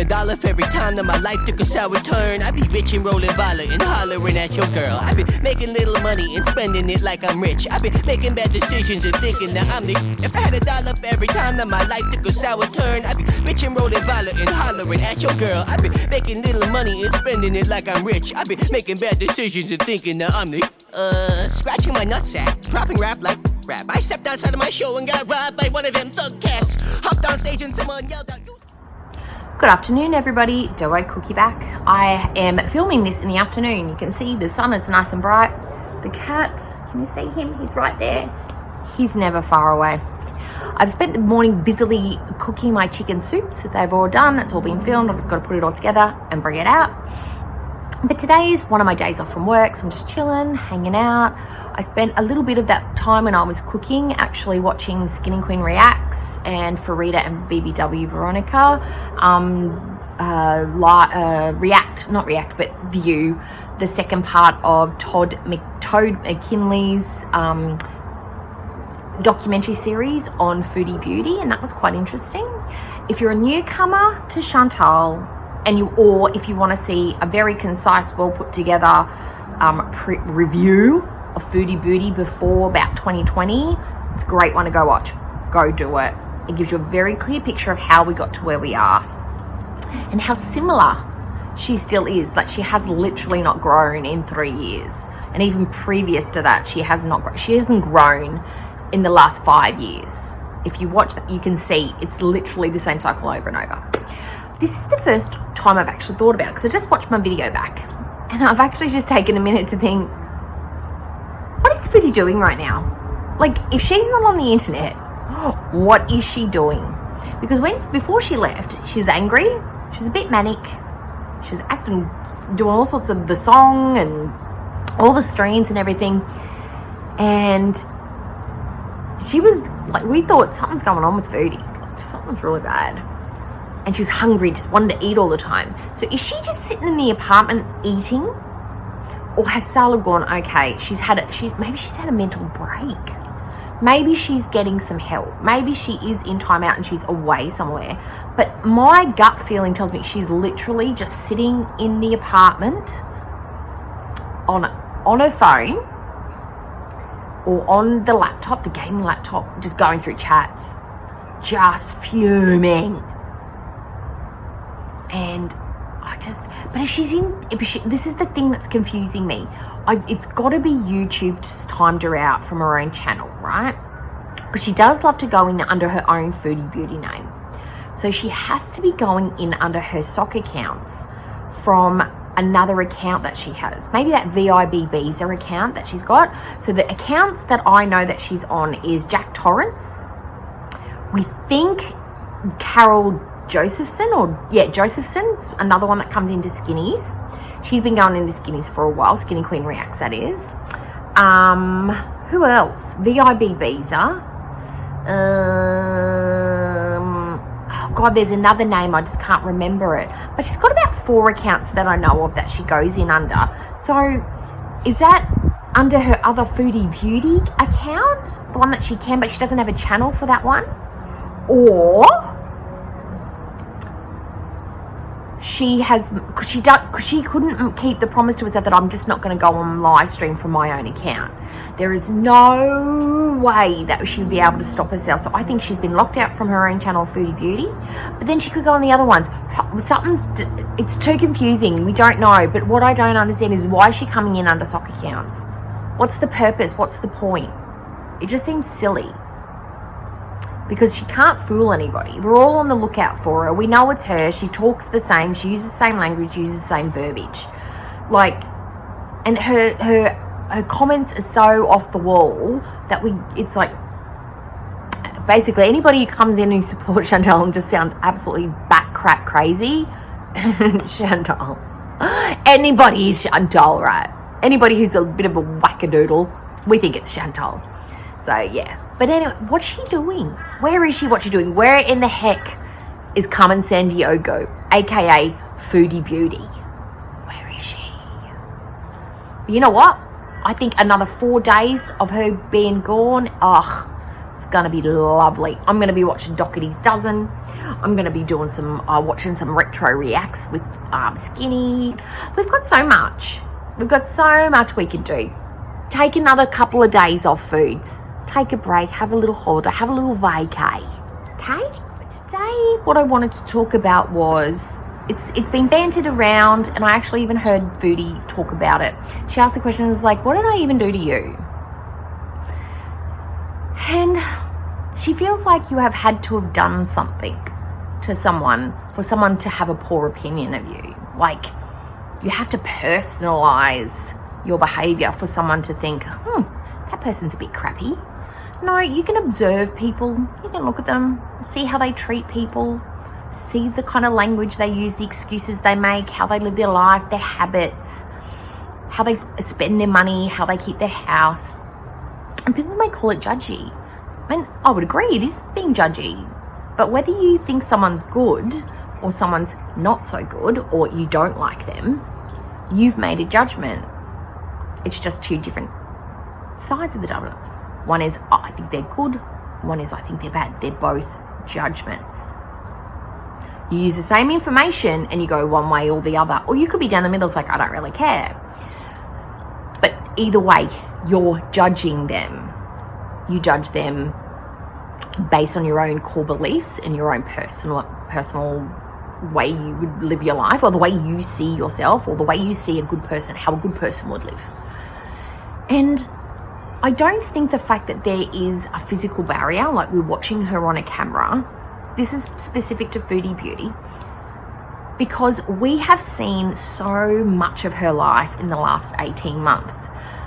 $1 for every time that my life took a sour turn. I'd be rich and rolling baller and hollering at your girl. I'd be making little money and spending it like I'm rich. I'd be making bad decisions and thinking that I'm the. If I had $1 for every time that my life took a sour turn, I'd be rich and rolling baller and hollering at your girl. I'd be making little money and spending it like I'm rich. I'd be making bad decisions and thinking that I'm the. Scratching my nutsack, dropping rap like rap. I stepped outside of my show and got robbed by one of them thug cats. Hopped on stage and someone yelled out. Good afternoon, everybody. Dough Cookie back. I am filming this in the afternoon. You can see the sun is nice and bright. The cat, can you see him? He's right there. He's never far away. I've spent the morning busily cooking my chicken soup, so they've all done. It's all been filmed. I've just got to put it all together and bring it out. But today is one of my days off from work, so I'm just chilling, hanging out. I spent a little bit of that time when I was cooking actually watching Skinny Queen Reacts and Farida and BBW Veronica view the second part of Todd McKinley's documentary series on Foodie Beauty, and that was quite interesting. If you're a newcomer to Chantal, or if you want to see a very concise, well put together review of Foodie Beauty before about 2020, it's a great one to go watch. Go do it. It gives you a very clear picture of how we got to where we are and how similar she still is. Like, she has literally not grown in 3 years, and even previous to that, she hasn't grown in the last 5 years. If you watch that, you can see it's literally the same cycle over and over. This is the first time I've actually thought about it, because I just watched my video back and I've actually just taken a minute to think, what is Foodie doing right now? Like, if she's not on the internet, what is she doing? Because before she left, she was angry, she was a bit manic, she was acting, doing all sorts of the song and all the streams and everything, and she was like, we thought something's going on with Foodie, something's really bad. And she was hungry, just wanted to eat all the time. So is she just sitting in the apartment eating? Or has Sala gone, okay, maybe she's had a mental break. Maybe she's getting some help. Maybe she is in timeout and she's away somewhere. But my gut feeling tells me she's literally just sitting in the apartment on her phone or on the laptop, the gaming laptop, just going through chats, just fuming. And this is the thing that's confusing me. It's got to be YouTube's timed her out from her own channel, right? Because she does love to go in under her own Foodie Beauty name. So she has to be going in under her sock accounts from another account that she has. Maybe that VIBB's account that she's got. So the accounts that I know that she's on is Jack Torrance. We think Carol Josephson, Josephson's another one that comes into Skinnies. She's been going into Skinnies for a while. Skinny Queen Reacts, that is. Who else? VIBBza. Oh God, there's another name, I just can't remember it. But she's got about 4 accounts that I know of that she goes in under. So is that under her other Foodie Beauty account? The one that she can, but she doesn't have a channel for that one? Or she couldn't keep the promise to herself that I'm just not going to go on live stream from my own account. There is no way that she would be able to stop herself. So I think she's been locked out from her own channel, Foodie Beauty. But then she could go on the other ones. It's too confusing. We don't know. But what I don't understand is, why is she coming in under sock accounts? What's the purpose? What's the point? It just seems silly. Because she can't fool anybody. We're all on the lookout for her. We know it's her. She talks the same. She uses the same language, uses the same verbiage. And her comments are so off the wall that it's like, basically anybody who comes in who supports Chantal and just sounds absolutely bat crap crazy, Chantal. Anybody is Chantal, right? Anybody who's a bit of a wackadoodle, we think it's Chantal. So yeah. But anyway, what's she doing? Where is she? What's she doing? Where in the heck is Carmen Sandiego, aka Foodie Beauty? Where is she? But you know what? I think another 4 days of her being gone, it's going to be lovely. I'm going to be watching Dockety's Dozen. I'm going to be doing some, watching some retro reacts with Skinny. We've got so much. We've got so much we can do. Take another couple of days off foods. Take a break, have a little holiday, have a little vacay. Okay? Today, what I wanted to talk about was, it's been bantered around, and I actually even heard Foodie talk about it. She asked the questions like, what did I even do to you? And she feels like you have had to have done something to someone for someone to have a poor opinion of you. Like, you have to personalize your behavior for someone to think, that person's a bit crappy. No, you can observe people, you can look at them, see how they treat people, see the kind of language they use, the excuses they make, how they live their life, their habits, how they spend their money, how they keep their house. And people may call it judgy. And I would agree, it is being judgy. But whether you think someone's good or someone's not so good, or you don't like them, you've made a judgment. It's just two different sides of the judgment. One is, I think they're good. One is, I think they're bad. They're both judgments. You use the same information and you go one way or the other. Or you could be down the middle, it's like, I don't really care. But either way, you're judging them. You judge them based on your own core beliefs and your own personal way you would live your life, or the way you see yourself, or the way you see a good person, how a good person would live. And I don't think the fact that there is a physical barrier, like we're watching her on a camera, this is specific to Foodie Beauty, because we have seen so much of her life in the last 18 months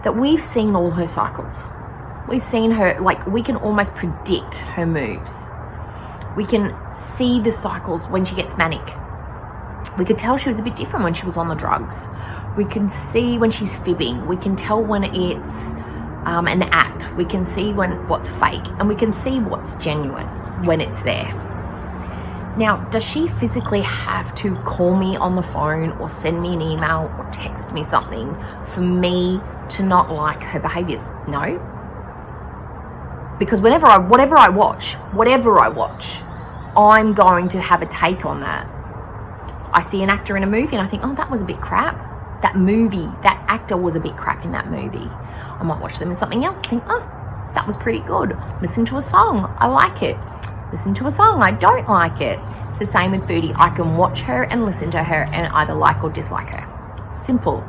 that we've seen all her cycles. We've seen her, like, we can almost predict her moves. We can see the cycles when she gets manic. We could tell she was a bit different when she was on the drugs. We can see when she's fibbing. We can tell when it's an act. We can see what's fake, and we can see what's genuine when it's there. Now, does she physically have to call me on the phone or send me an email or text me something for me to not like her behaviors? No. Because whatever I watch, I'm going to have a take on that. I see an actor in a movie and I think, oh, that was a bit crap. That actor was a bit crap in that movie. I might watch them in something else and think, oh, that was pretty good. Listen to a song, I like it. Listen to a song, I don't like it. It's the same with Foodie. I can watch her and listen to her and either like or dislike her. Simple.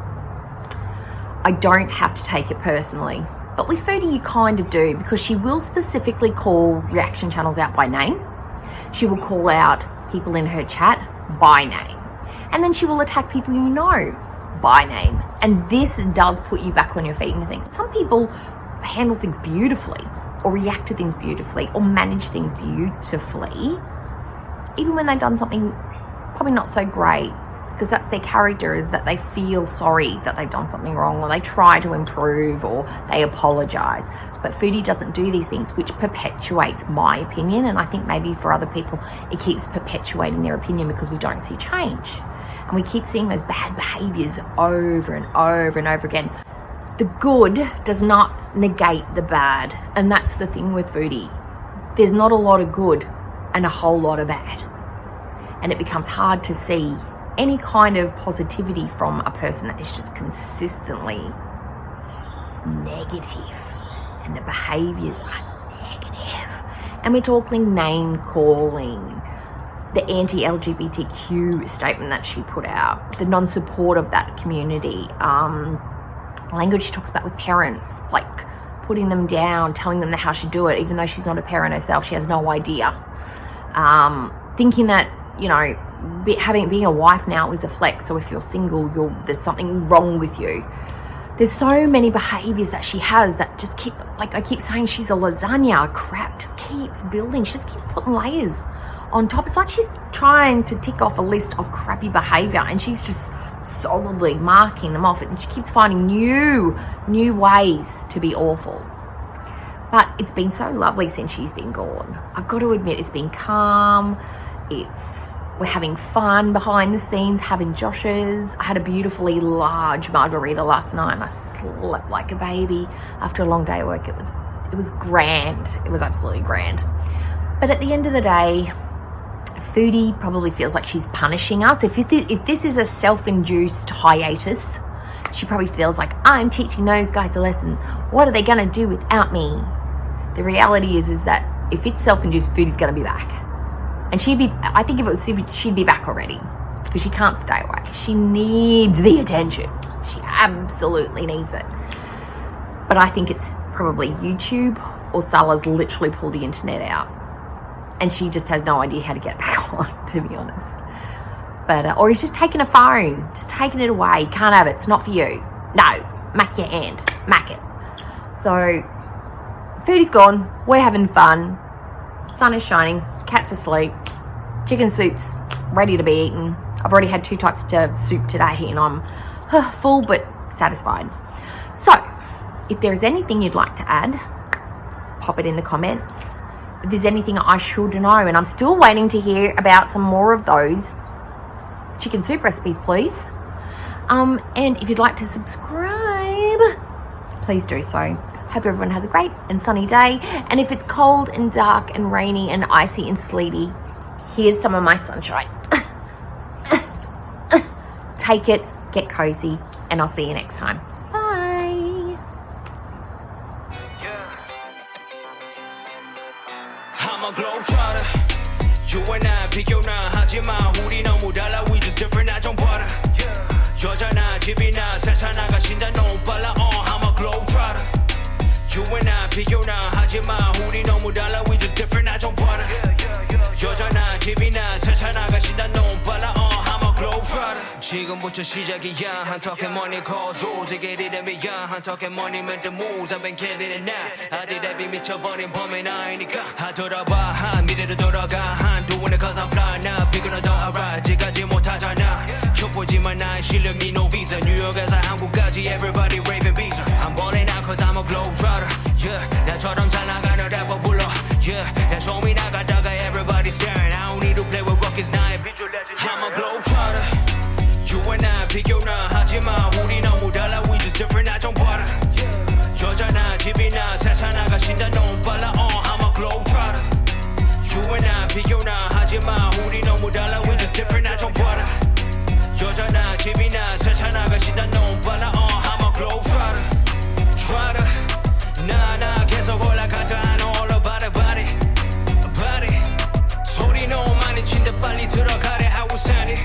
I don't have to take it personally. But with Foodie, you kind of do, because she will specifically call reaction channels out by name. She will call out people in her chat by name. And then she will attack people you know by name. And this does put you back on your feet and think, some people handle things beautifully, or react to things beautifully, or manage things beautifully, even when they've done something probably not so great, because that's their character, is that they feel sorry that they've done something wrong, or they try to improve, or they apologize. But Foodie doesn't do these things, which perpetuates my opinion, and I think maybe for other people it keeps perpetuating their opinion because we don't see change, and we keep seeing those bad behaviors over and over and over again. The good does not negate the bad, and that's the thing with Foodie. There's not a lot of good and a whole lot of bad, and it becomes hard to see any kind of positivity from a person that is just consistently negative, and the behaviors are negative. And we're talking name calling, the anti-LGBTQ statement that she put out, the non-support of that community, language she talks about with parents, like putting them down, telling them how she do it, even though she's not a parent herself, she has no idea. Thinking that, you know, being a wife now is a flex, so if you're single, there's something wrong with you. There's so many behaviors that she has that just keep, like I keep saying, she's a lasagna. Crap just keeps building. She just keeps putting layers on top. It's like she's trying to tick off a list of crappy behavior, and she's just solidly marking them off, and she keeps finding new ways to be awful. But it's been so lovely since she's been gone. I've got to admit, it's been calm. We're having fun behind the scenes, having Josh's. I had a beautifully large margarita last night, and I slept like a baby after a long day of work. It was grand. It was absolutely grand. But at the end of the day, Foodie probably feels like she's punishing us. If this is a self-induced hiatus, she probably feels like, I'm teaching those guys a lesson. What are they going to do without me? The reality is that if it's self-induced, Foodie's going to be back. And I think if it was Civi, she'd be back already, because she can't stay away. She needs the attention. She absolutely needs it. But I think it's probably YouTube, or Salah's literally pulled the internet out. And she just has no idea how to get it back on, to be honest. But, or he's just taking a phone, just taking it away. You can't have it. It's not for you. No, mack your hand, mack it. So, Foodie's gone. We're having fun. Sun is shining. Cat's asleep. Chicken soup's ready to be eaten. I've already had 2 types of soup today, and I'm full but satisfied. So, if there's anything you'd like to add, pop it in the comments. If there's anything I should know, and I'm still waiting to hear about some more of those chicken soup recipes, please. And if you'd like to subscribe, please do so. Hope everyone has a great and sunny day. And if it's cold and dark and rainy and icy and sleety, here's some of my sunshine. Take it, get cozy, and I'll see you next time. Bye. I'm a globetrotter. You and I 비교나 하지만 우리 너무 달라. We just different. 나 좀 봐라. 여자나 집이나 세차 나가신다 너무 빨라. I'm a globetrotter. You and I 비교나 하지만 우리 너무 달라. We just different. 나 좀 봐라. 여자나 집이나 세차 나가신다 너무 빨라. I'm a globetrotter. 지금부터 시작이야. 한턱에 money calls rules. 이게 리듬이야. 한턱에 money meant the moves. I've been killing it now. 아직 랩이 미쳐버린 범인 아니니까. 하돌아봐 한 미래로 돌아가 한 doing it cause I'm fly now. 비교나 더 알아. 아직까지 못하잖아. 켜보지만 나의 실력이 no visa. 뉴욕에서 한국까지 everybody raving visa. I'm balling out cause I'm a globetrotter. Yeah, 나처럼 잘 나가는 래퍼 불러. Yeah, 내 소미 나가다가 everybody staring. I don't need to play with rockets 나의 visual legend. I'm a globetrotter. You and I 비교나 하지마 우리 너무 달라. We just different. 나 좀 봐라. 여자나 집이나 세차 나가신다 너무 빨라. I'm a globetrotter. You and I 비교나 하지마 우리 너무 달라. We just different. 나 좀 봐라. 여자나 집이나 세차 나가신다 너무 빨라. I'm a globetrotter. Trotter. 나 계속 올라가다 all about it body body. 소리 너무 많이 친다 빨리 들어가래. How we sound it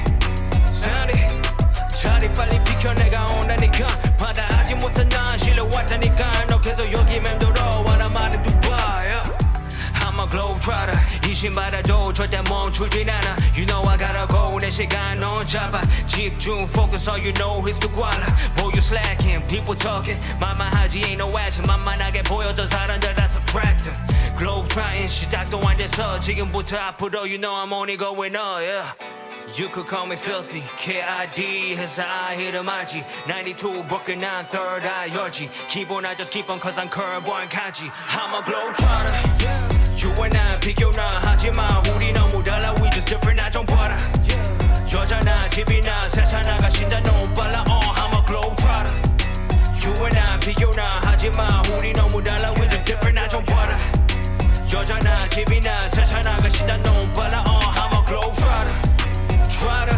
자리 빨리 비켜 내가 온다니까. 받아하지 못한 난 실려왔다니까. 너 계속 여기 맴돌아 와라 말은 두바이. I'm a globetrotter. 이 신발에도 절대 멈추진 않아. You know I gotta go. 내 시간 넌 잡아. 집중 focus all you know is the guala. Boy you slacking people talking. 만만하지 ain't no action. 만만하게 보였던 사람들 다 subtracting. globetrotting 시작도 안 돼서 지금부터 앞으로 you know I'm only going up. Yeah. You could call me filthy, KID 해서 I hit a margy 92 broken 9 third eye 열지 기본 I just keep on cause I'm curb one kanji. I'm a globetrotter. You and I 비교나 하지마 우리 너무 달라. We just different. 나 좀 봐라. 여자나 집이나 세차 나가신다 너무 빨라. I'm a globetrotter. You and I 비교나 하지마 우리 너무 달라. We just different. 나 좀 봐라. 여자나 집이나 세차 나가신다 너무 빨라. I'm a globetrotter. Try